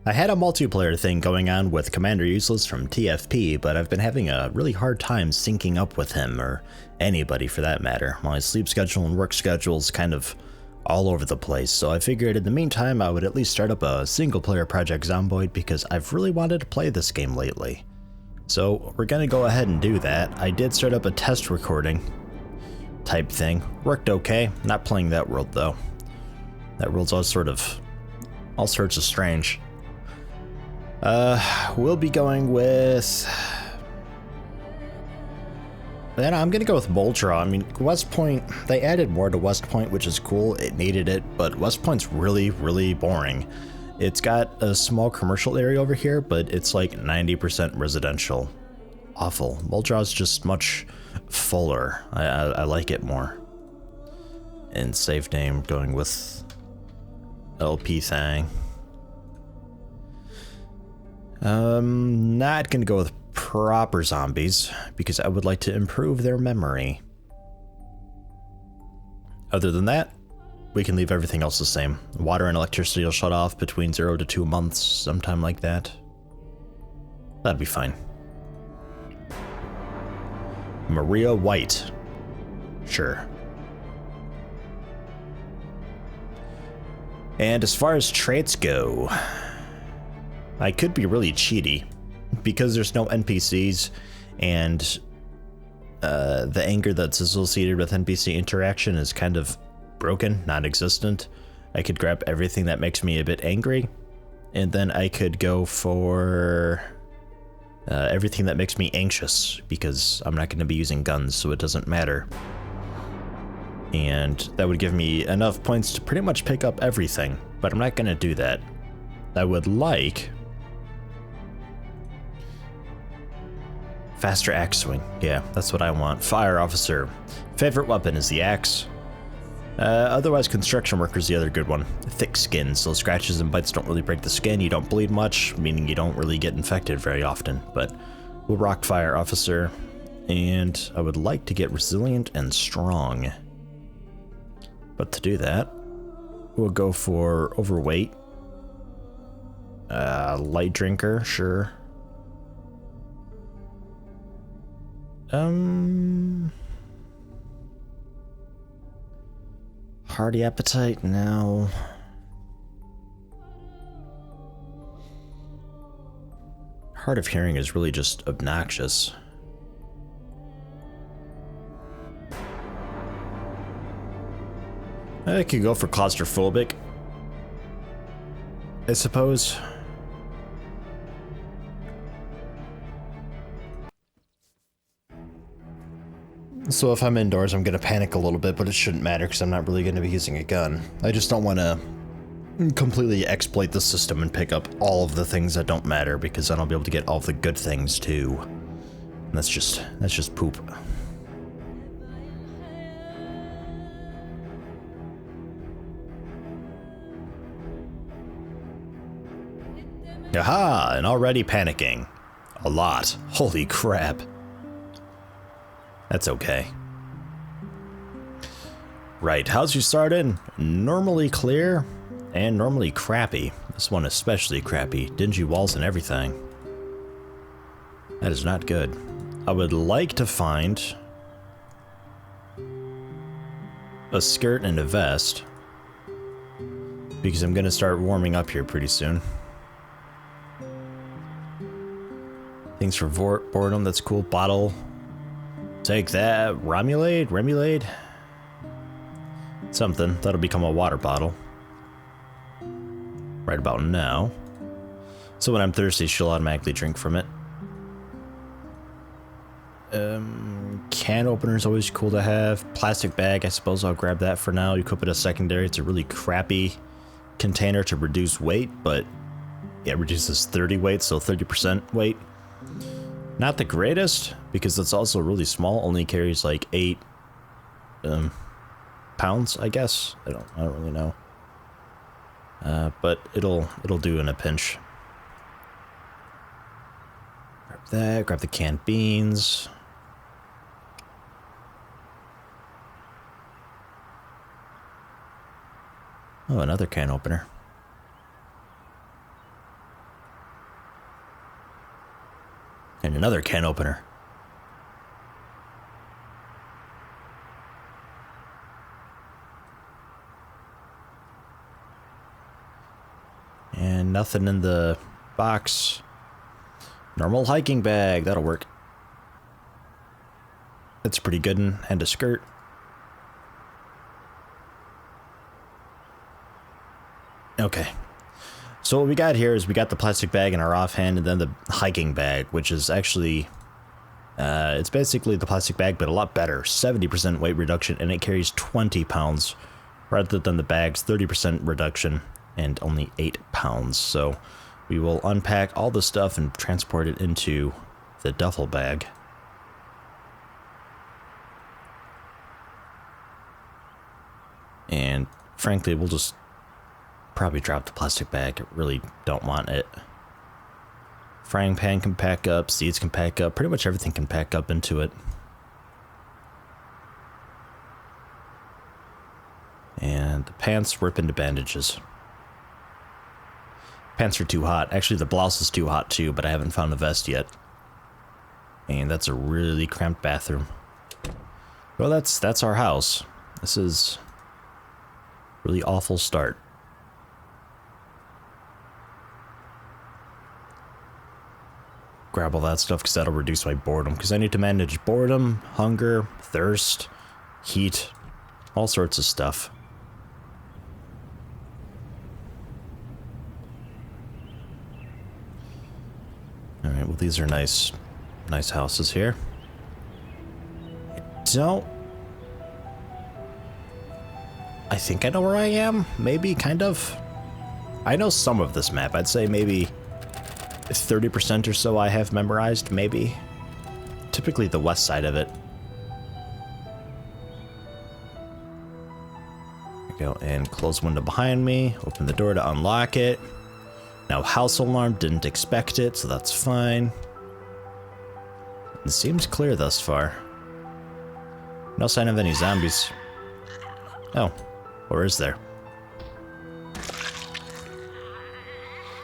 I had a multiplayer thing going on with Commander Useless from TFP, but I've been having a really hard time syncing up with him, or anybody for that matter. My sleep schedule and work schedule is kind of all over the place, so I figured in the meantime I would at least start up a single player project Zomboid because I've really wanted to play this game lately. So we're gonna go ahead and do that. I did start up a test recording type thing. Worked okay. Not playing that world though. That world's all sorts of strange. We'll be going with... Then I'm gonna go with Muldraugh. I mean, West Point, they added more to West Point, which is cool. It needed it, but West Point's really, really boring. It's got a small commercial area over here, but it's like 90% residential. Awful. Muldraw's just much fuller. I like it more. And save name going with LP thing. Not gonna go with proper zombies because I would like to improve their memory. Other than that, we can leave everything else the same. Water and electricity will shut off between 0 to 2 months, sometime like that. That'd be fine. Maria White. Sure. And as far as traits go, I could be really cheaty because there's no NPCs and the anger that's associated with NPC interaction is kind of broken, non-existent. I could grab everything that makes me a bit angry, and then I could go for everything that makes me anxious because I'm not going to be using guns, so it doesn't matter. And that would give me enough points to pretty much pick up everything, but I'm not going to do that. I would like faster axe swing. Yeah, that's what I want. Fire officer. Favorite weapon is the axe. Otherwise, construction worker is the other good one. Thick skin, so scratches and bites don't really break the skin. You don't bleed much, meaning you don't really get infected very often. But we'll rock fire officer. And I would like to get resilient and strong. But to do that, we'll go for overweight. Light drinker, sure. Hearty appetite, no. Hard of hearing is really just obnoxious. I could go for claustrophobic, I suppose. So if I'm indoors, I'm gonna panic a little bit, but it shouldn't matter because I'm not really gonna be using a gun. I just don't want to completely exploit the system and pick up all of the things that don't matter because then I'll be able to get all of the good things too. And that's just poop. Aha! And already panicking. A lot. Holy crap. That's okay. Right, how's you started? Normally clear and normally crappy. This one especially crappy. Dingy walls and everything. That is not good. I would like to find a skirt and a vest because I'm gonna start warming up here pretty soon. Things for boredom, that's cool. Bottle. Take that. Remulade? Something. That'll become a water bottle. Right about now. So when I'm thirsty, she'll automatically drink from it. Can opener's always cool to have. Plastic bag, I suppose I'll grab that for now. Equip it as secondary. It's a really crappy container to reduce weight, but yeah, it reduces 30 weight, so 30% weight. Not the greatest, because it's also really small, only carries like 8 pounds, I guess. I don't really know. But it'll do in a pinch. Grab that, grab the canned beans. Oh, another can opener. And another can opener. And nothing in the box. Normal hiking bag, that'll work. That's pretty good, and a skirt. Okay. So what we got here is we got the plastic bag in our offhand and then the hiking bag, which is actually, it's basically the plastic bag, but a lot better. 70% weight reduction, and it carries 20 pounds rather than the bag's 30% reduction and only 8 pounds. So we will unpack all the stuff and transport it into the duffel bag. And frankly, we'll just probably drop the plastic bag. I really don't want it. Frying pan can pack up, seeds can pack up, pretty much everything can pack up into it. And the pants rip into bandages. Pants are too hot. Actually, the blouse is too hot too, but I haven't found the vest yet. And that's a really cramped bathroom. Well, that's our house. This is a really awful start. Grab all that stuff because that'll reduce my boredom. Because I need to manage boredom, hunger, thirst, heat, all sorts of stuff. Alright, well these are nice houses here. I think I know where I am. Maybe, kind of. I know some of this map. I'd say maybe 30% or so I have memorized, maybe. Typically the west side of it. There we go, and close window behind me. Open the door to unlock it. Now house alarm, didn't expect it, so that's fine. It seems clear thus far. No sign of any zombies. Oh, or is there?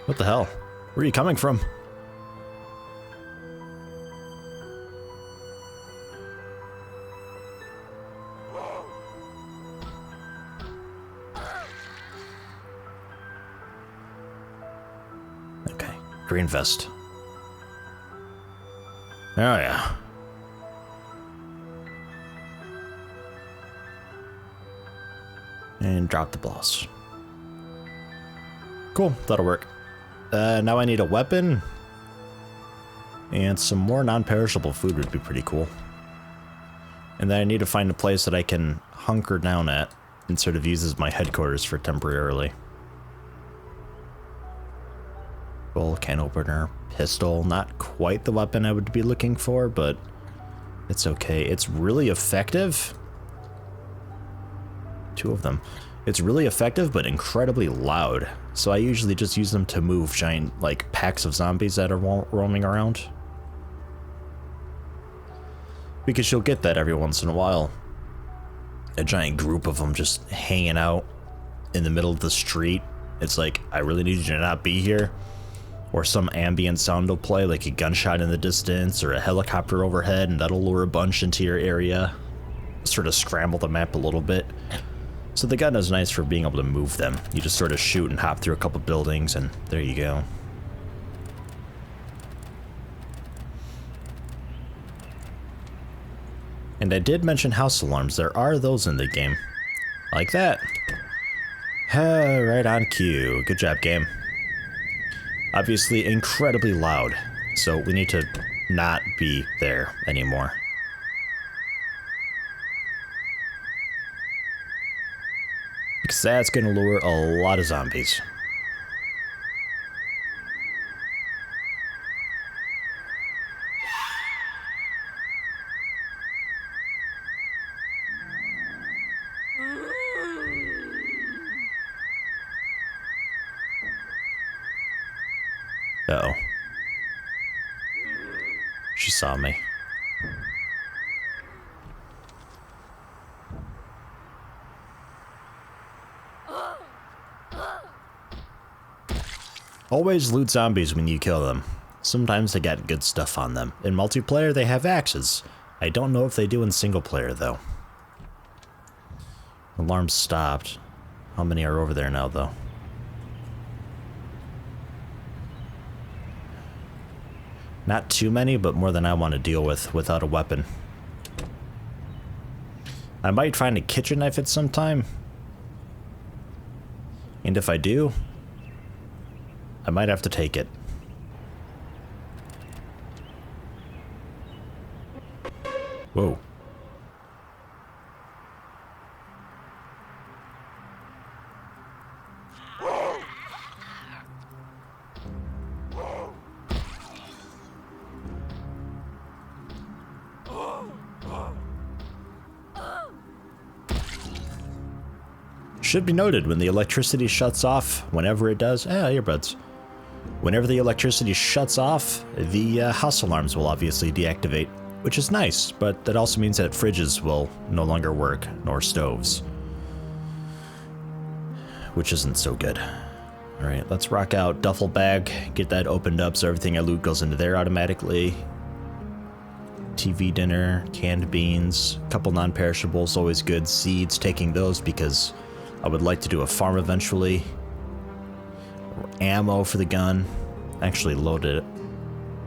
What the hell? Where are you coming from? Okay, green vest. Oh yeah. And drop the blouse. Cool, that'll work. Now I need a weapon. And some more non-perishable food would be pretty cool. And then I need to find a place that I can hunker down at and sort of use as my headquarters for temporarily. Full can opener, pistol, not quite the weapon I would be looking for, but it's okay. It's really effective. 2 of them. It's really effective, but incredibly loud. So I usually just use them to move giant, like, packs of zombies that are roaming around. Because you'll get that every once in a while. A giant group of them just hanging out in the middle of the street. It's like, I really need you to not be here. Or some ambient sound will play, like a gunshot in the distance, or a helicopter overhead, and that'll lure a bunch into your area. Sort of scramble the map a little bit. So the gun is nice for being able to move them. You just sort of shoot and hop through a couple buildings, and there you go. And I did mention house alarms. There are those in the game. Like that. Right on cue. Good job, game. Obviously incredibly loud, so we need to not be there anymore. Because that's going to lure a lot of zombies. Uh-oh. She saw me. Always loot zombies when you kill them. Sometimes they got good stuff on them. In multiplayer, they have axes. I don't know if they do in single player, though. Alarm stopped. How many are over there now, though? Not too many, but more than I want to deal with without a weapon. I might find a kitchen knife at some time. And if I do, I might have to take it. Whoa. Should be noted, when the electricity shuts off, whenever it does, earbuds. Whenever the electricity shuts off, the house alarms will obviously deactivate, which is nice, but that also means that fridges will no longer work, nor stoves. Which isn't so good. Alright, let's rock out duffel bag, get that opened up so everything I loot goes into there automatically. TV dinner, canned beans, a couple non-perishables, always good. Seeds, taking those because I would like to do a farm eventually. Ammo for the gun. Actually loaded it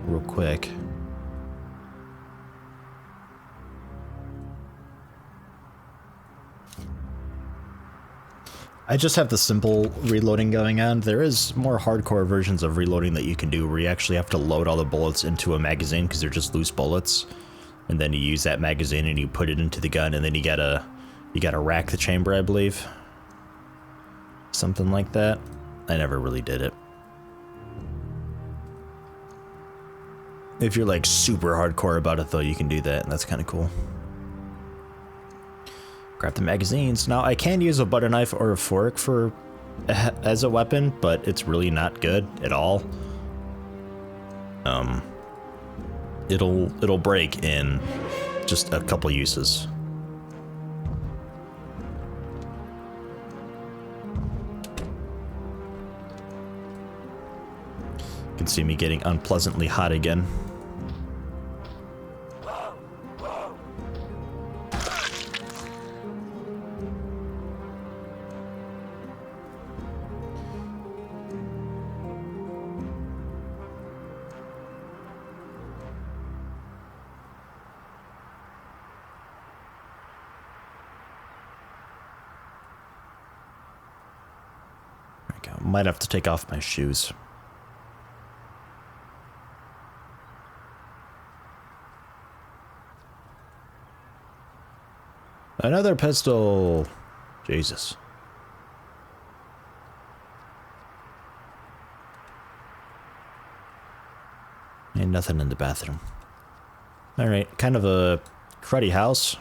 real quick. I just have the simple reloading going on. There is more hardcore versions of reloading that you can do where you actually have to load all the bullets into a magazine because they're just loose bullets. And then you use that magazine and you put it into the gun, and then you gotta rack the chamber, I believe. Something like that. I never really did it. If you're like super hardcore about it though, you can do that, and that's kind of cool. Grab the magazines. Now I can use a butter knife or a fork for as a weapon, but it's really not good at all. It'll break in just a couple uses. You can see me getting unpleasantly hot again. Might have to take off my shoes. Another pistol. Jesus. Ain't nothing in the bathroom. Alright, kind of a cruddy house.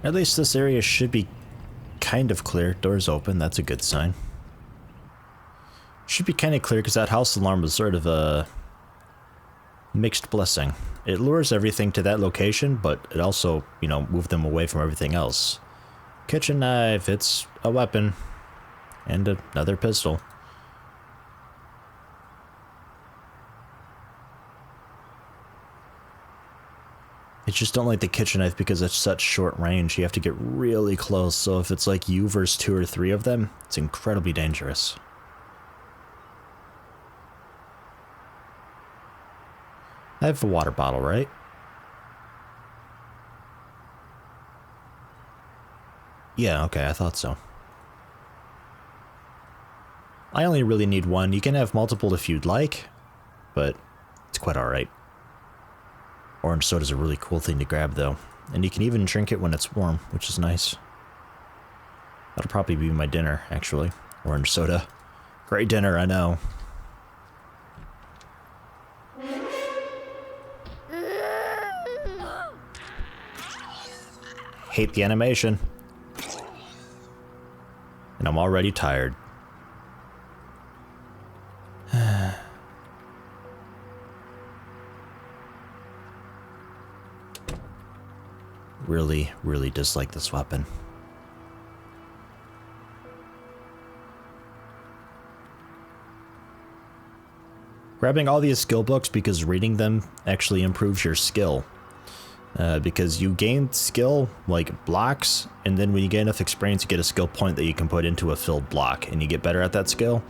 At least this area should be kind of clear. Doors open, that's a good sign. Should be kind of clear because that house alarm was sort of a mixed blessing. It lures everything to that location, but it also, you know, moved them away from everything else. Kitchen knife, it's a weapon. And another pistol. I just don't like the kitchen knife because it's such short range. You have to get really close, so if it's like you versus 2 or 3 of them, it's incredibly dangerous. I have a water bottle, right? Yeah, okay, I thought so. I only really need one. You can have multiple if you'd like, but it's quite alright. Orange soda's a really cool thing to grab, though. And you can even drink it when it's warm, which is nice. That'll probably be my dinner, actually. Orange soda. Great dinner, I know. Hate the animation. And I'm already tired. really, really dislike this weapon. Grabbing all these skill books because reading them actually improves your skill. Because you gain skill like blocks, and then when you get enough experience, you get a skill point that you can put into a filled block, and you get better at that skill.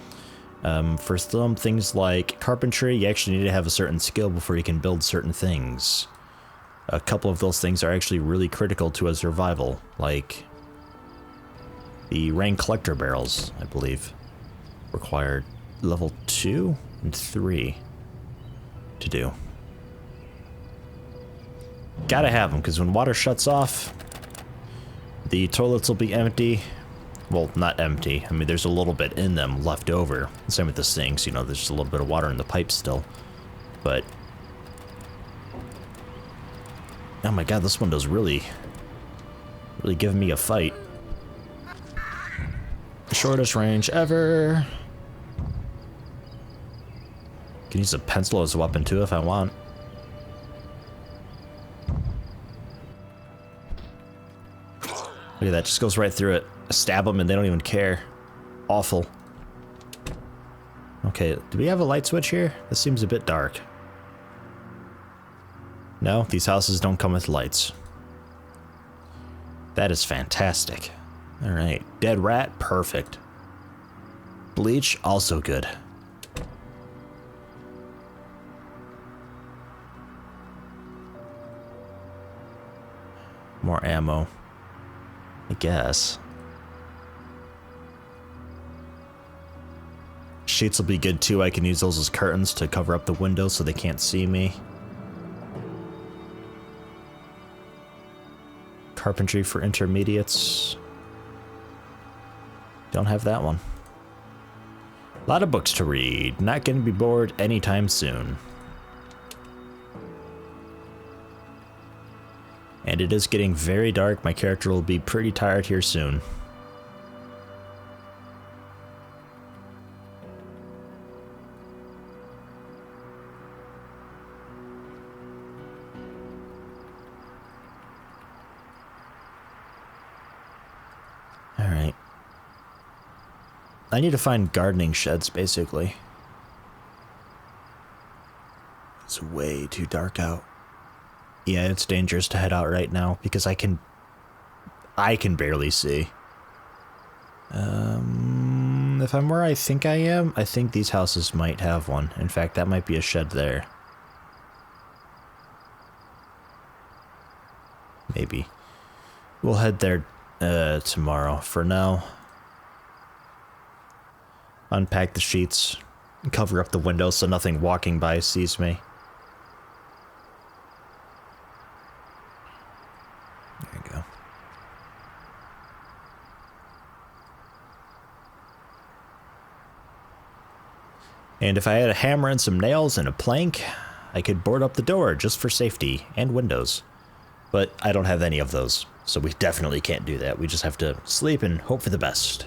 For some things like carpentry, you actually need to have a certain skill before you can build certain things. A couple of those things are actually really critical to a survival, like the rain collector barrels, I believe, required level 2 and 3 to do. Gotta have them, because when water shuts off, the toilets will be empty. Well, not empty. I mean, there's a little bit in them left over. Same with the sinks, you know, there's just a little bit of water in the pipes still. But... oh my god, this window's really giving me a fight. Shortest range ever. Can use a pencil as a weapon too if I want. Look at that, just goes right through it. I stab them and they don't even care. Awful. Okay, do we have a light switch here? This seems a bit dark. No, these houses don't come with lights. That is fantastic. Alright, dead rat, perfect. Bleach, also good. More ammo, I guess. Sheets will be good too. I can use those as curtains to cover up the windows so they can't see me. Carpentry for intermediates. Don't have that one. A lot of books to read. Not going to be bored anytime soon. And it is getting very dark. My character will be pretty tired here soon. Alright. I need to find gardening sheds, basically. It's way too dark out. Yeah, it's dangerous to head out right now because I can barely see. If I'm where I think I am, I think these houses might have one. In fact, that might be a shed there. Maybe. We'll head there tomorrow. For now, unpack the sheets, cover up the window so nothing walking by sees me. There you go. And if I had a hammer and some nails and a plank, I could board up the door just for safety and windows. But I don't have any of those, so we definitely can't do that. We just have to sleep and hope for the best.